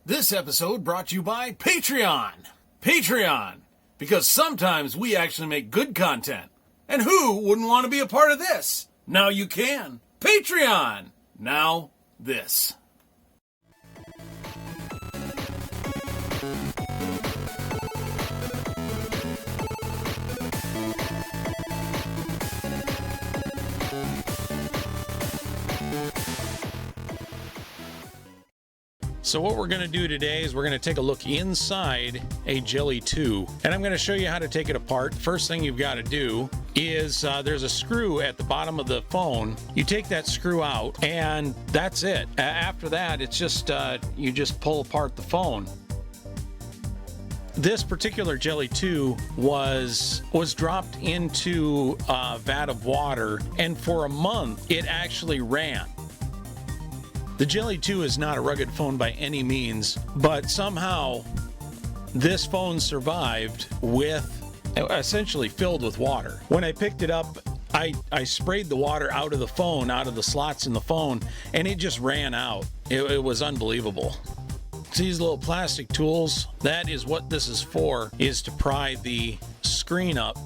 This episode brought to you by Patreon. Patreon, because sometimes we actually make good content. And who wouldn't want to be a part of this? Now you can. Patreon. Now this. So what we're going to do today is we're going to take a look inside a Jelly 2, and I'm going to show you how to take it apart. First thing you've got to do is there's a screw at the bottom of the phone. You take that screw out, and that's it. After that, it's just you just pull apart the phone. This particular Jelly 2 was dropped into a vat of water, and for a month it actually ran. The Jelly 2 is not a rugged phone by any means, but somehow this phone survived with essentially filled with water. When I picked it up, I sprayed the water out of the phone, out of the slots in the phone, and it just ran out. It was unbelievable. So these little plastic tools, that is what this is for, is to pry the screen up.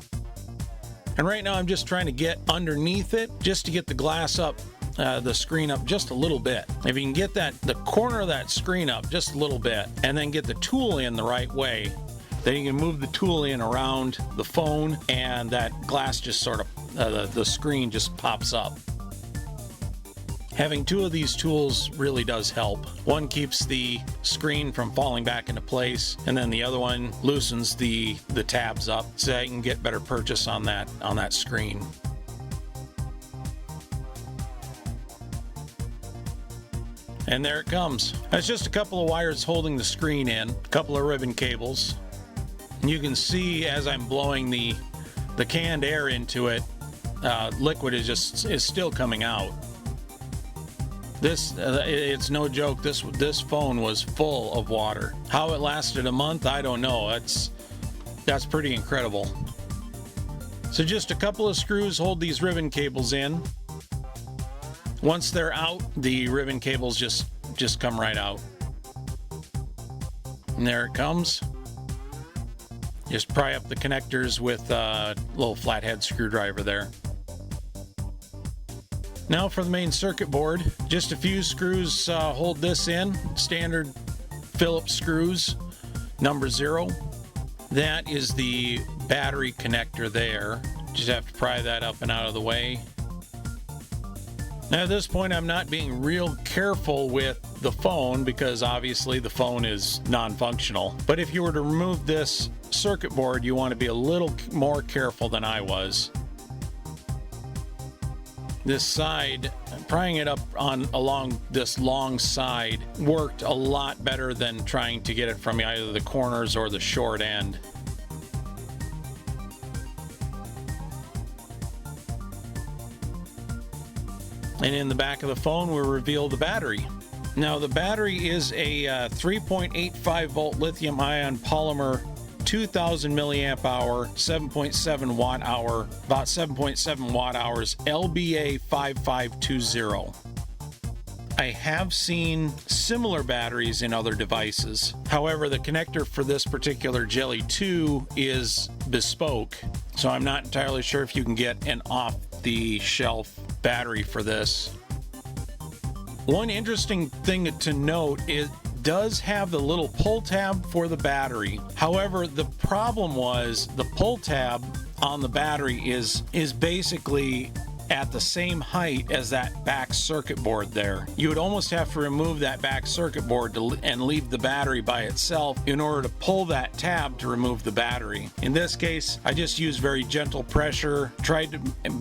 And right now I'm just trying to get underneath it, just to get the glass up. The screen up just a little bit. If you can get the corner of that screen up just a little bit and then get the tool in the right way, then you can move the tool in around the phone and that glass just sort of, the screen just pops up. Having two of these tools really does help. One keeps the screen from falling back into place, and then the other one loosens the tabs up so that you can get better purchase on that screen. And there it comes. That's just a couple of wires holding the screen in, a couple of ribbon cables. And you can see as I'm blowing the canned air into it, liquid is still coming out. This it's no joke. This phone was full of water. How it lasted a month, I don't know. That's pretty incredible. So just a couple of screws hold these ribbon cables in. Once they're out, the ribbon cables just come right out. And there it comes. Just pry up the connectors with a little flathead screwdriver there. Now for the main circuit board, just a few screws hold this in. Standard Phillips screws, number 0. That is the battery connector there. Just have to pry that up and out of the way. Now at this point I'm not being real careful with the phone because obviously the phone is non-functional. But if you were to remove this circuit board, you want to be a little more careful than I was. This side, prying it up along this long side worked a lot better than trying to get it from either the corners or the short end. And in the back of the phone, we reveal the battery. Now, the battery is a 3.85 volt lithium ion polymer, 2000 milliamp hour, 7.7 watt hour, about 7.7 watt hours, LBA 5520. I have seen similar batteries in other devices. However, the connector for this particular Jelly 2 is bespoke, so I'm not entirely sure if you can get an off-the-shelf battery for this. One interesting thing to note is it does have the little pull tab for the battery. However, the problem was the pull tab on the battery is basically at the same height as that back circuit board there. You would almost have to remove that back circuit board and leave the battery by itself in order to pull that tab to remove the battery. In this case, I just used very gentle pressure,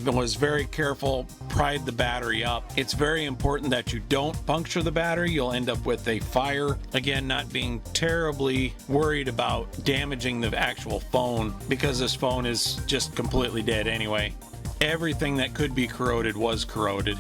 was very careful, pried the battery up. It's very important that you don't puncture the battery. You'll end up with a fire. Again, not being terribly worried about damaging the actual phone because this phone is just completely dead anyway. Everything that could be corroded was corroded.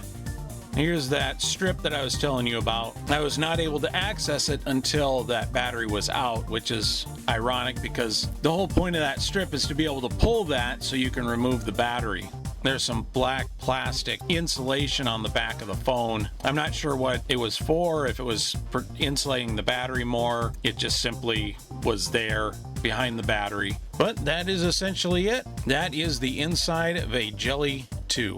Here's that strip that I was telling you about. I was not able to access it until that battery was out, which is ironic because the whole point of that strip is to be able to pull that so you can remove the battery. There's some black plastic insulation on the back of the phone. I'm not sure what it was for, if it was for insulating the battery more. It just simply was there behind the battery. But that is essentially it. That is the inside of a Jelly 2.